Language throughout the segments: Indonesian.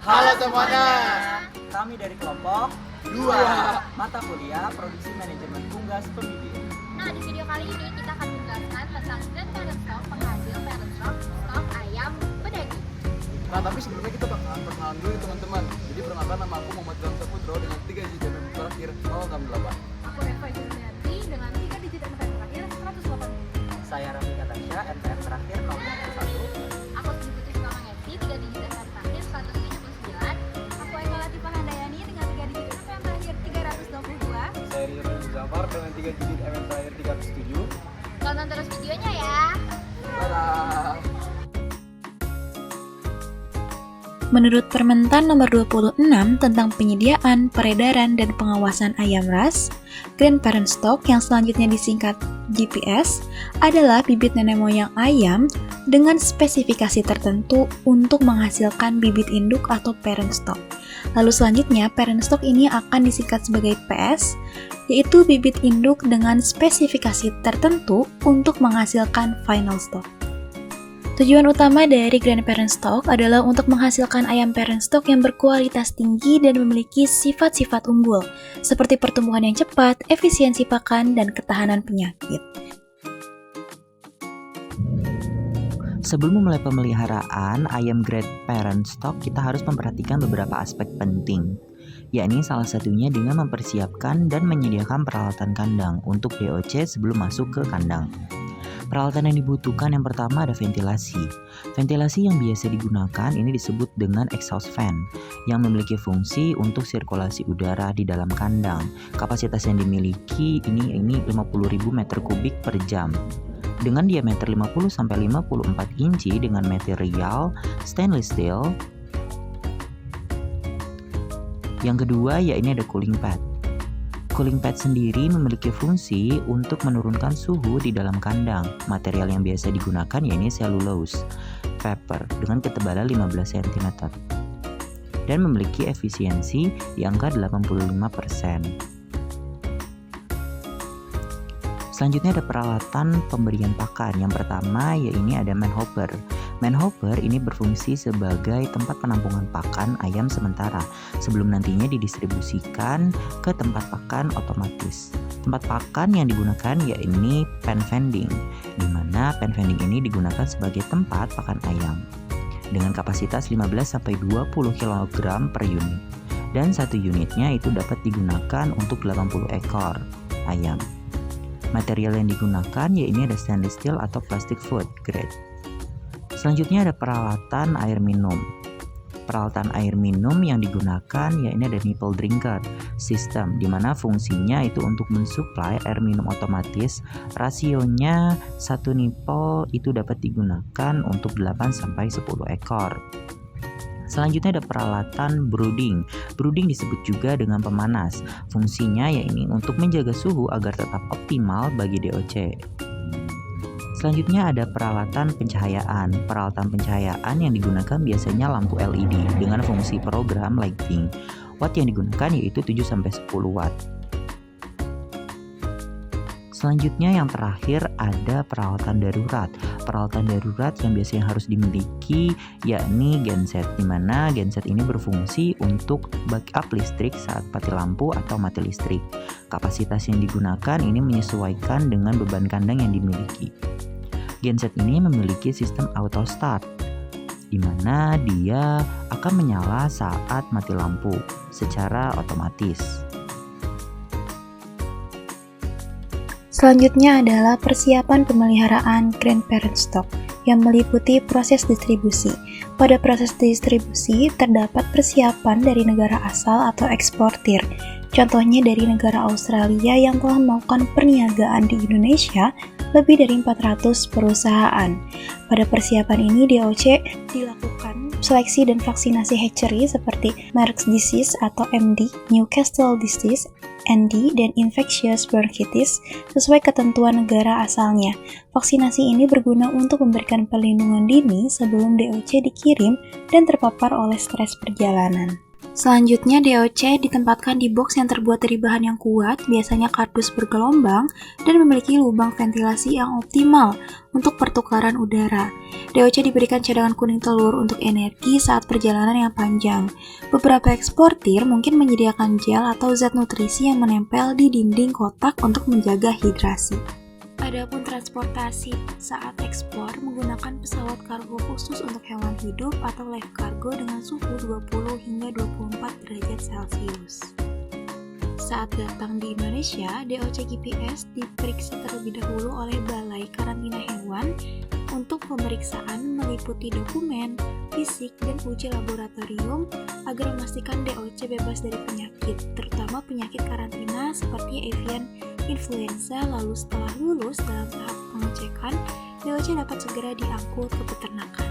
Halo semuanya. Kami dari kelompok 2 mata kuliah Produksi Manajemen Unggas Pembimbing. Nah, di video kali ini kita akan menjelaskan tentang Grandparent Stock, penghasil parent stock, stok ayam pedaging. Nah, tapi sebelumnya kita bakalan perkenalan dulu teman-teman. Jadi perkenalkan, nama aku Muhammad Ilham Saputro dengan 3 digit NPM terakhir 068. Aku Eva Julianti dengan 3 digit NPM terakhir 180. Saya Raffi Katasya, NPM terakhir 021. Aku Siti Putra Mangesi, 3 digit NPM terakhir 179. Aku Eka Latifah Handayani dengan 3 digit NPM terakhir 322. Saya Rizal Zafar dengan 3 digit NPM terakhir 307. Tonton terus videonya ya. Dadah. Menurut Permentan nomor 26 tentang penyediaan, peredaran, dan pengawasan ayam ras, Grandparent Stock yang selanjutnya disingkat GPS adalah bibit nenek moyang ayam dengan spesifikasi tertentu untuk menghasilkan bibit induk atau parent stock. Lalu selanjutnya, parent stock ini akan disingkat sebagai PS, yaitu bibit induk dengan spesifikasi tertentu untuk menghasilkan final stock. Tujuan utama dari Grandparent Stock adalah untuk menghasilkan ayam parent stock yang berkualitas tinggi dan memiliki sifat-sifat unggul, seperti pertumbuhan yang cepat, efisiensi pakan, dan ketahanan penyakit. Sebelum memulai pemeliharaan ayam Grandparent Stock, kita harus memperhatikan beberapa aspek penting, yakni salah satunya dengan mempersiapkan dan menyediakan peralatan kandang untuk DOC sebelum masuk ke kandang. Peralatan yang dibutuhkan yang pertama ada ventilasi. Ventilasi yang biasa digunakan ini disebut dengan exhaust fan yang memiliki fungsi untuk sirkulasi udara di dalam kandang. Kapasitas yang dimiliki ini 50.000 meter kubik per jam. Dengan diameter 50-54 inci dengan material stainless steel. Yang kedua yaitu ada cooling pad. Cooling pad sendiri memiliki fungsi untuk menurunkan suhu di dalam kandang. Material yang biasa digunakan yaitu cellulose paper dengan ketebalan 15 cm dan memiliki efisiensi di angka 85%. Selanjutnya ada peralatan pemberian pakan. Yang pertama yaitu ada manhopper. Manhopper ini berfungsi sebagai tempat penampungan pakan ayam sementara sebelum nantinya didistribusikan ke tempat pakan otomatis. Tempat pakan yang digunakan yaitu pen vending, di mana pen vending ini digunakan sebagai tempat pakan ayam dengan kapasitas 15-20 kg per unit, dan satu unitnya itu dapat digunakan untuk 80 ekor ayam. Material yang digunakan yaitu ada stainless steel atau plastic food grade. Selanjutnya ada peralatan air minum. Peralatan air minum yang digunakan yaitu ada nipple drinker system, di mana fungsinya itu untuk mensuplai air minum otomatis. Rasionya satu nipple itu dapat digunakan untuk 8-10 ekor. Selanjutnya ada peralatan brooding. Brooding disebut juga dengan pemanas. Fungsinya yaitu untuk menjaga suhu agar tetap optimal bagi DOC. Selanjutnya ada peralatan pencahayaan. Peralatan pencahayaan yang digunakan biasanya lampu LED dengan fungsi program lighting. Watt yang digunakan yaitu 7-10 watt. Selanjutnya yang terakhir ada peralatan darurat. Peralatan darurat yang biasanya harus dimiliki yakni genset, di mana genset ini berfungsi untuk backup listrik saat mati lampu atau mati listrik. Kapasitas yang digunakan ini menyesuaikan dengan beban kandang yang dimiliki. Genset ini memiliki sistem auto start, di mana dia akan menyala saat mati lampu secara otomatis. Selanjutnya adalah persiapan pemeliharaan Grandparent Stock yang meliputi proses distribusi. Pada proses distribusi terdapat persiapan dari negara asal atau eksportir. Contohnya dari negara Australia yang telah melakukan perniagaan di Indonesia lebih dari 400 perusahaan. Pada persiapan ini DOC dilakukan seleksi dan vaksinasi hatchery seperti Merck's disease atau MD, Newcastle disease, ND, dan infectious bronchitis sesuai ketentuan negara asalnya. Vaksinasi ini berguna untuk memberikan perlindungan dini sebelum DOC dikirim dan terpapar oleh stres perjalanan. Selanjutnya, DOC ditempatkan di box yang terbuat dari bahan yang kuat, biasanya kardus bergelombang, dan memiliki lubang ventilasi yang optimal untuk pertukaran udara. DOC diberikan cadangan kuning telur untuk energi saat perjalanan yang panjang. Beberapa eksportir mungkin menyediakan gel atau zat nutrisi yang menempel di dinding kotak untuk menjaga hidrasi. Adapun transportasi saat ekspor menggunakan pesawat kargo khusus untuk hewan hidup atau live cargo dengan suhu 20 hingga 24 derajat Celcius. Saat datang di Indonesia, DOC GPS diperiksa terlebih dahulu oleh Balai Karantina Hewan untuk pemeriksaan meliputi dokumen, fisik, dan uji laboratorium agar memastikan DOC bebas dari penyakit, terutama penyakit karantina seperti avian influenza. Lalu setelah lulus dalam tahap pengecekan, DOC dapat segera diangkut ke peternakan.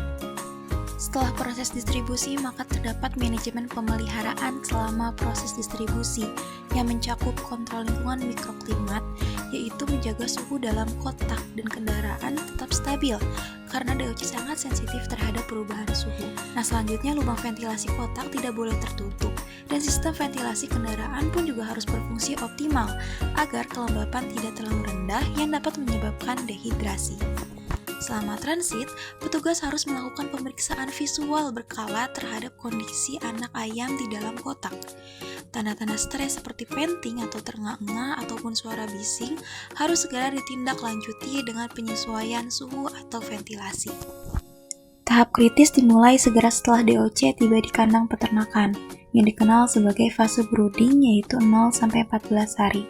Setelah proses distribusi, maka terdapat manajemen pemeliharaan selama proses distribusi yang mencakup kontrol lingkungan mikroklimat, yaitu menjaga suhu dalam kotak dan kendaraan tetap stabil, karena DOC sangat sensitif terhadap perubahan suhu. Nah, selanjutnya lubang ventilasi kotak tidak boleh tertutup, dan sistem ventilasi kendaraan pun juga harus berfungsi optimal, agar kelembapan tidak terlalu rendah yang dapat menyebabkan dehidrasi. Selama transit, petugas harus melakukan pemeriksaan visual berkala terhadap kondisi anak ayam di dalam kotak. Tanda-tanda stres seperti panting atau terengah-engah ataupun suara bising harus segera ditindaklanjuti dengan penyesuaian suhu atau ventilasi. Tahap kritis dimulai segera setelah DOC tiba di kandang peternakan, yang dikenal sebagai fase brooding, yaitu 0-14 hari,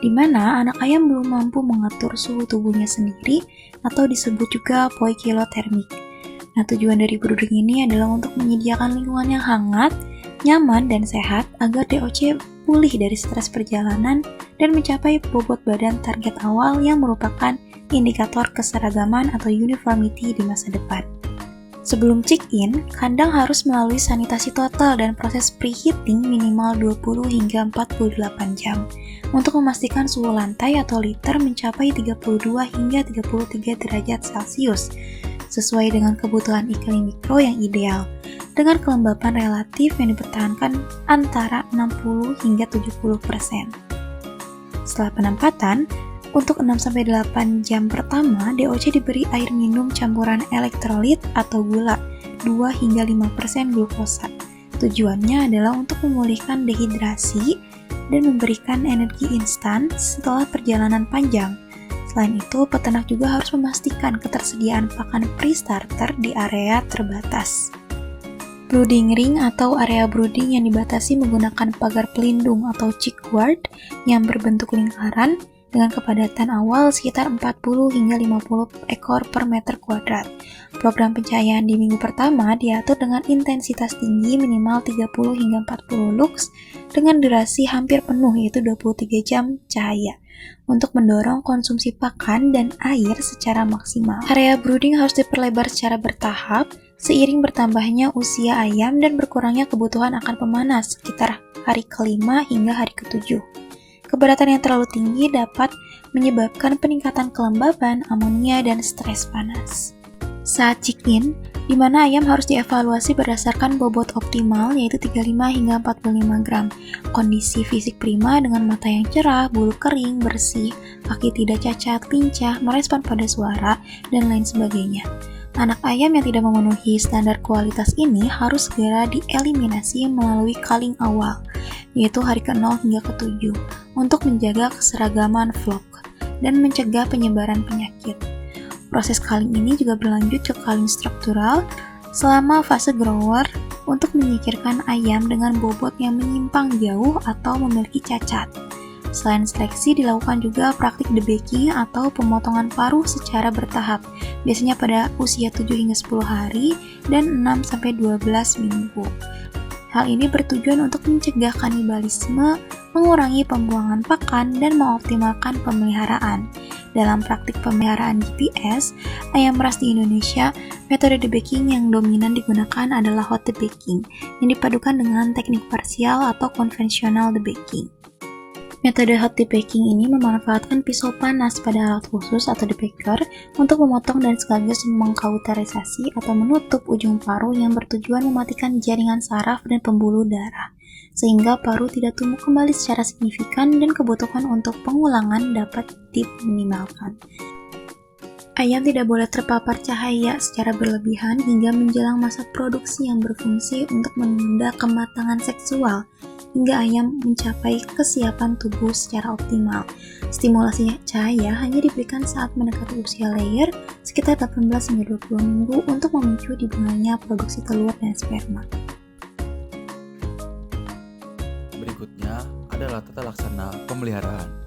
di mana anak ayam belum mampu mengatur suhu tubuhnya sendiri atau disebut juga poikilotermik. Nah, tujuan dari brooding ini adalah untuk menyediakan lingkungan yang hangat, nyaman, dan sehat agar DOC pulih dari stres perjalanan dan mencapai bobot badan target awal yang merupakan indikator keseragaman atau uniformity di masa depan. Sebelum check-in, kandang harus melalui sanitasi total dan proses preheating minimal 20 hingga 48 jam untuk memastikan suhu lantai atau liter mencapai 32 hingga 33 derajat Celcius sesuai dengan kebutuhan iklim mikro yang ideal, dengan kelembapan relatif yang dipertahankan antara 60 hingga 70%. Setelah penempatan, untuk 6-8 jam pertama, DOC diberi air minum campuran elektrolit atau gula 2 hingga 5% glukosa. Tujuannya adalah untuk memulihkan dehidrasi dan memberikan energi instan setelah perjalanan panjang. Selain itu, peternak juga harus memastikan ketersediaan pakan pre-starter di area terbatas. Brooding ring atau area brooding yang dibatasi menggunakan pagar pelindung atau chick guard yang berbentuk lingkaran dengan kepadatan awal sekitar 40 hingga 50 ekor per meter kuadrat. Program pencahayaan di minggu pertama diatur dengan intensitas tinggi minimal 30 hingga 40 lux dengan durasi hampir penuh yaitu 23 jam cahaya untuk mendorong konsumsi pakan dan air secara maksimal. Area brooding harus diperlebar secara bertahap seiring bertambahnya usia ayam dan berkurangnya kebutuhan akan pemanas sekitar hari ke-5 hingga hari ke-7. Keberatan yang terlalu tinggi dapat menyebabkan peningkatan kelembaban, amonia, dan stres panas. Saat check-in, di mana ayam harus dievaluasi berdasarkan bobot optimal yaitu 35 hingga 45 gram, kondisi fisik prima dengan mata yang cerah, bulu kering, bersih, kaki tidak cacat, lincah, merespon pada suara, dan lain sebagainya. Anak ayam yang tidak memenuhi standar kualitas ini harus segera dieliminasi melalui culling awal, yaitu hari ke-0 hingga ke-7, untuk menjaga keseragaman flock dan mencegah penyebaran penyakit. Proses culling ini juga berlanjut ke culling struktural selama fase grower untuk menyingkirkan ayam dengan bobot yang menyimpang jauh atau memiliki cacat. Selain seleksi, dilakukan juga praktik debagging atau pemotongan paruh secara bertahap, biasanya pada usia 7 hingga 10 hari dan 6-12 minggu. Hal ini bertujuan untuk mencegah kanibalisme, mengurangi pembuangan pakan, dan mengoptimalkan pemeliharaan. Dalam praktik pemeliharaan GPS, ayam ras di Indonesia, metode debagging yang dominan digunakan adalah hot debagging, yang dipadukan dengan teknik parsial atau konvensional debagging. Metode hot debagging ini memanfaatkan pisau panas pada alat khusus atau debagger untuk memotong dan sekaligus mengkauterisasi atau menutup ujung paruh yang bertujuan mematikan jaringan saraf dan pembuluh darah, sehingga paruh tidak tumbuh kembali secara signifikan dan kebutuhan untuk pengulangan dapat diminimalkan. Ayam tidak boleh terpapar cahaya secara berlebihan hingga menjelang masa produksi yang berfungsi untuk menunda kematangan seksual hingga ayam mencapai kesiapan tubuh secara optimal. Stimulasi cahaya hanya diberikan saat mendekati usia layer sekitar 18 hingga 20 minggu untuk memicu dimulainya produksi telur dan sperma. Berikutnya adalah tata laksana pemeliharaan.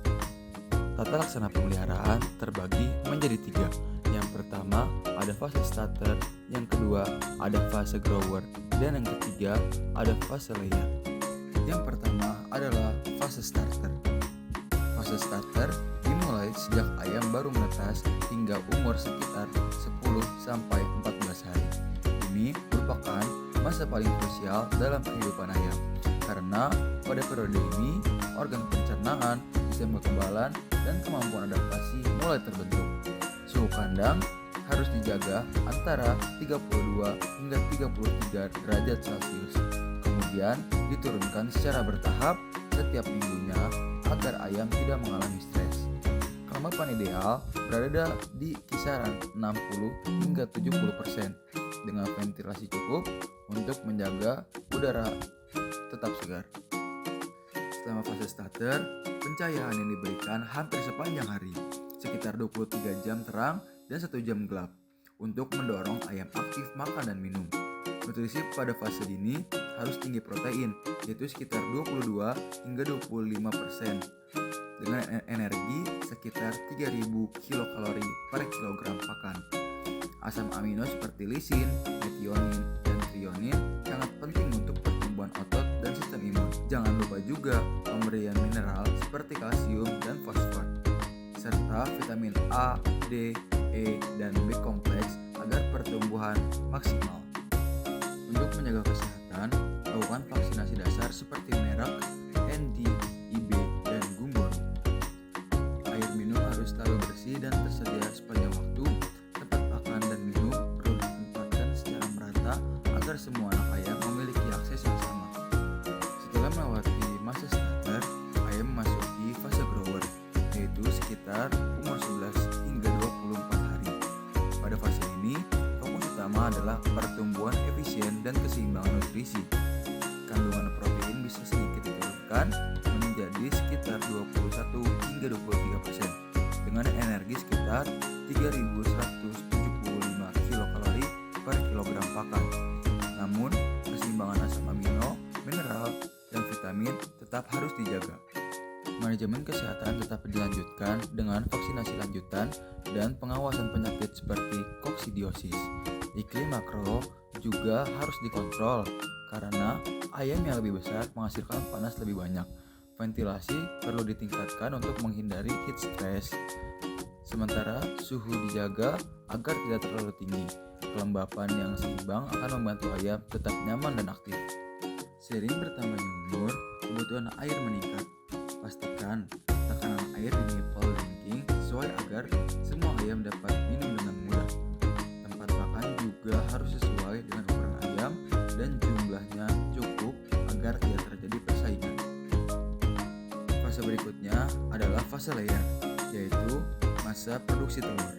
Tata laksana pemeliharaan terbagi menjadi 3. Yang pertama ada fase starter, yang kedua ada fase grower, dan yang ketiga ada fase layer. Yang pertama adalah fase starter. Fase starter dimulai sejak ayam baru menetas hingga umur sekitar 10-14 hari. Ini merupakan masa paling krusial dalam kehidupan ayam, karena pada periode ini organ pencernaan, sistem kekebalan, dan kemampuan adaptasi mulai terbentuk. Suhu kandang harus dijaga antara 32 hingga 33 derajat Celcius. Kemudian diturunkan secara bertahap setiap minggunya agar ayam tidak mengalami stres. Kelembapan ideal berada di kisaran 60 hingga 70% dengan ventilasi cukup untuk menjaga udara tetap segar. Selama fase starter, pencahayaan yang diberikan hampir sepanjang hari, sekitar 23 jam terang dan 1 jam gelap, untuk mendorong ayam aktif makan dan minum. Nutrisi pada fase dini harus tinggi protein, yaitu sekitar 22 hingga 25%, dengan energi sekitar 3000 kilokalori per kilogram pakan. Asam amino seperti lisin, metionin, dan trionin sangat penting untuk pertumbuhan otot dan sistem imun. Jangan lupa juga pemberian mineral seperti kalsium dan fosfor, serta vitamin A, D, E, dan B kompleks agar pertumbuhan maksimal. Untuk menjaga kesehatan, lakukan vaksinasi dasar seperti merek, ND, IB, dan Gumboro. Air minum harus selalu bersih dan tersedia sepanjang waktu. Tempat makan dan minum perlu ditempatkan secara merata agar semua anak ayam memiliki akses yang sama. Setelah melewati masa starter, ayam memasuki fase grower, yaitu sekitar umur 11 hingga 24 hari. Pada fase ini, fokus utama adalah pertumbuhan efisien dan keseimbangan nutrisi. Kandungan protein bisa sedikit diturunkan menjadi sekitar 21 hingga 23% dengan energi sekitar 3175 kilokalori per kilogram pakan. Namun, keseimbangan asam amino, mineral, dan vitamin tetap harus dijaga. Manajemen kesehatan tetap dilanjutkan dengan vaksinasi lanjutan dan pengawasan penyakit seperti koksidiosis. Iklim makro juga harus dikontrol karena ayam yang lebih besar menghasilkan panas lebih banyak. Ventilasi perlu ditingkatkan untuk menghindari heat stress. Sementara suhu dijaga agar tidak terlalu tinggi. Kelembapan yang seimbang akan membantu ayam tetap nyaman dan aktif. Seiring bertambahnya umur, kebutuhan air meningkat. Pastikan tekanan air di nipple drinking sesuai agar semua ayam dapat minum dengan mudah. Tempat makan juga harus sesuai dengan ukuran ayam dan jumlahnya cukup agar tidak terjadi persaingan. Fase berikutnya adalah fase layer, yaitu masa produksi telur.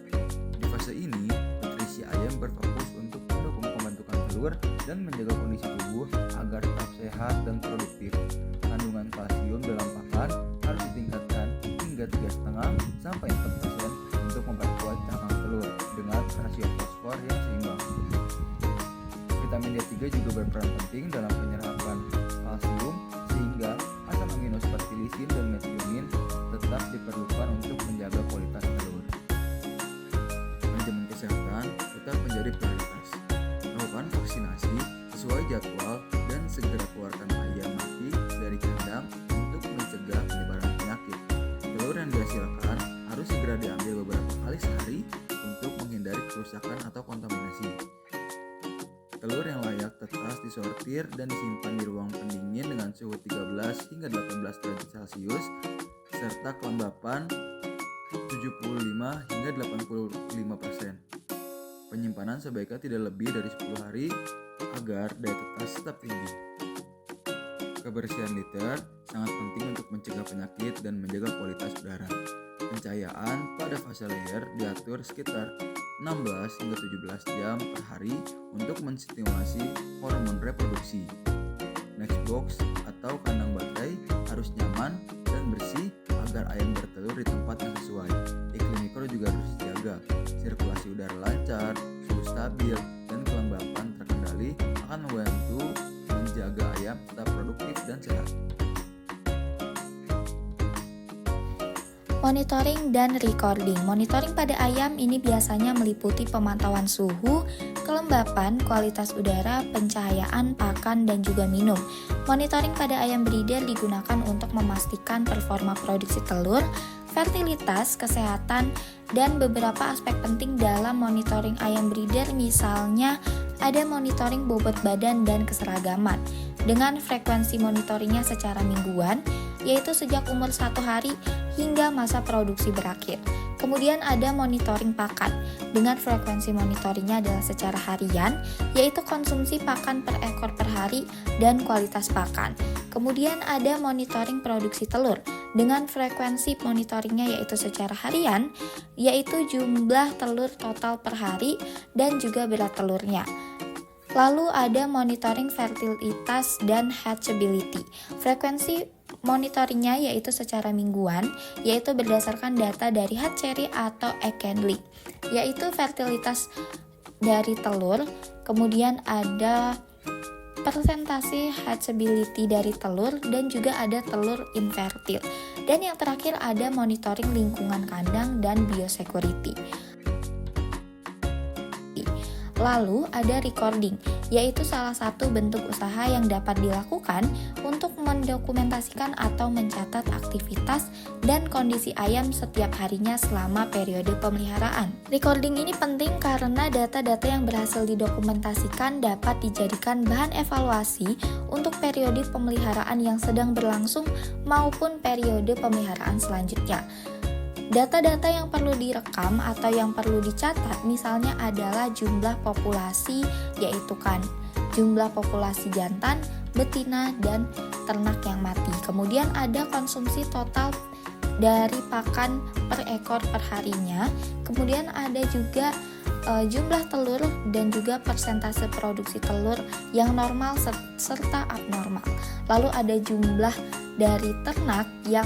Di fase ini, nutrisi ayam berfokus untuk mendukung pembentukan telur dan menjaga kondisi tubuh agar tetap sehat dan produktif. Kandungan kalsium dalam pakan harus ditingkatkan hingga 3,5 sampai 4% untuk memperkuat cangkang telur dengan rasio fosfor yang seimbang. Vitamin D3 juga berperan penting dalam penyerapan kalsium sehingga asam amino seperti lisin dan metionin tetap diperlukan untuk menjaga kualitas telur. Manajemen kesehatan tetap menjadi prioritas. Lakukan vaksinasi sesuai jadwal dan segera keluarkan ayam mati dari kandang untuk mencegah penyebaran penyakit. Telur yang dihasilkan harus segera diambil beberapa kali sehari untuk menghindari kerusakan atau kontaminasi. Telur yang layak tetas disortir dan disimpan di ruang pendingin dengan suhu 13 hingga 18 derajat Celcius serta kelembapan 75 hingga 85%. Penyimpanan sebaiknya tidak lebih dari 10 hari agar daya tetas tetap tinggi. Kebersihan litter sangat penting untuk mencegah penyakit dan menjaga kualitas udara. Pencahayaan pada fase layer diatur sekitar 16 hingga 17 jam per hari untuk menstimulasi hormon reproduksi. Next box atau kandang baterai harus nyaman dan bersih agar ayam bertelur di tempat yang sesuai. Iklim mikro juga harus dijaga. Sirkulasi udara lancar, suhu stabil, dan kelembapan terkendali akan membantu menjaga ayam tetap produktif dan sehat. Monitoring dan recording. Monitoring pada ayam ini biasanya meliputi pemantauan suhu, kelembapan, kualitas udara, pencahayaan, pakan, dan juga minum. Monitoring pada ayam breeder digunakan untuk memastikan performa produksi telur, fertilitas, kesehatan, dan beberapa aspek penting dalam monitoring ayam breeder, misalnya ada monitoring bobot badan dan keseragaman dengan frekuensi monitoringnya secara mingguan, yaitu sejak umur 1 hari hingga masa produksi berakhir. Kemudian ada monitoring pakan dengan frekuensi monitoringnya adalah secara harian, yaitu konsumsi pakan per ekor per hari dan kualitas pakan. Kemudian ada monitoring produksi telur dengan frekuensi monitoringnya yaitu secara harian, yaitu jumlah telur total per hari dan juga berat telurnya. Lalu ada monitoring fertilitas dan hatchability. Frekuensi monitoringnya yaitu secara mingguan, yaitu berdasarkan data dari hatchery atau egg handling, yaitu fertilitas dari telur, kemudian ada persentase hatchability dari telur, dan juga ada telur infertil. Dan yang terakhir ada monitoring lingkungan kandang dan biosecurity. Lalu ada recording, yaitu salah satu bentuk usaha yang dapat dilakukan untuk mendokumentasikan atau mencatat aktivitas dan kondisi ayam setiap harinya selama periode pemeliharaan. Recording ini penting karena data-data yang berhasil didokumentasikan dapat dijadikan bahan evaluasi untuk periode pemeliharaan yang sedang berlangsung maupun periode pemeliharaan selanjutnya. Data-data yang perlu direkam atau yang perlu dicatat misalnya adalah jumlah populasi, yaitu kan jumlah populasi jantan, betina, dan ternak yang mati. Kemudian ada konsumsi total dari pakan per ekor per harinya. Kemudian ada juga jumlah telur dan juga persentase produksi telur yang normal serta abnormal. Lalu ada jumlah dari ternak yang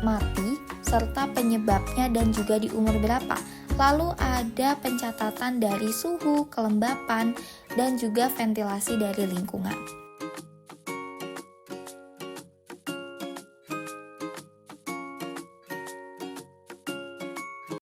mati serta penyebabnya dan juga di umur berapa. Lalu ada pencatatan dari suhu, kelembapan, dan juga ventilasi dari lingkungan.